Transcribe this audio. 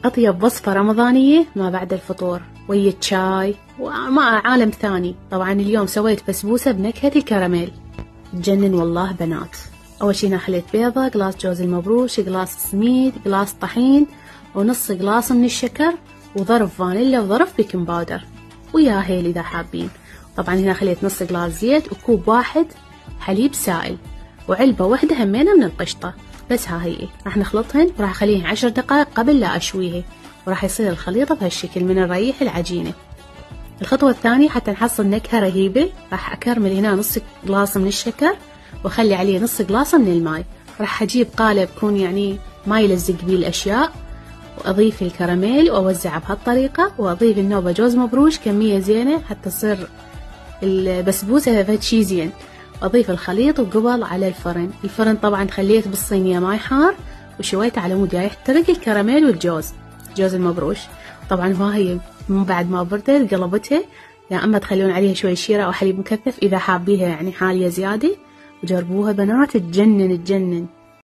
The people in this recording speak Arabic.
أطيب وصفة رمضانية ما بعد الفطور ويا الشاي وما عالم ثاني. طبعا اليوم سويت بسبوسة بنكهة الكراميل، تجنن والله بنات. أول شي خليت بيضة، قلاص جوز المبروش، قلاص سميد، قلاص طحين، ونص قلاص من الشكر، وظرف فانيلا، وظرف بيكنج باودر، ويا هيل إذا حابين. طبعا هنا خليت نص قلاص زيت، وكوب واحد حليب سائل، وعلبة واحدة همينة من القشطة. بس ها هي راح نخلطهن، وراح أخليهن 10 دقائق قبل لا أشويها، وراح يصير الخليط بهالشكل من الريح العجينة. الخطوة الثانية حتى نحصل نكهة رهيبة، راح أكرمل هنا نص قلاص من الشكر، وأخلي عليه نص قلاصة من الماء. راح أجيب قالب يكون يعني ما يلزق بيه الأشياء، وأضيف الكراميل وأوزعه بهالطريقة، وأضيف النوبة جوز مبروش كمية زينة حتى تصير البسبوسة فد شي زين. وأضيف الخليط وقبل على الفرن. الفرن طبعا خليت بالصينية ماي حار، وشويته على مود يحترق الكراميل والجوز جوز المبروش. طبعا هي من بعد ما بردت قلبتها، يا أما تخلون عليها شوي شيرة أو حليب مكثف إذا حابيها يعني حالية زيادة. وجربوها بنات، تجنن تجنن.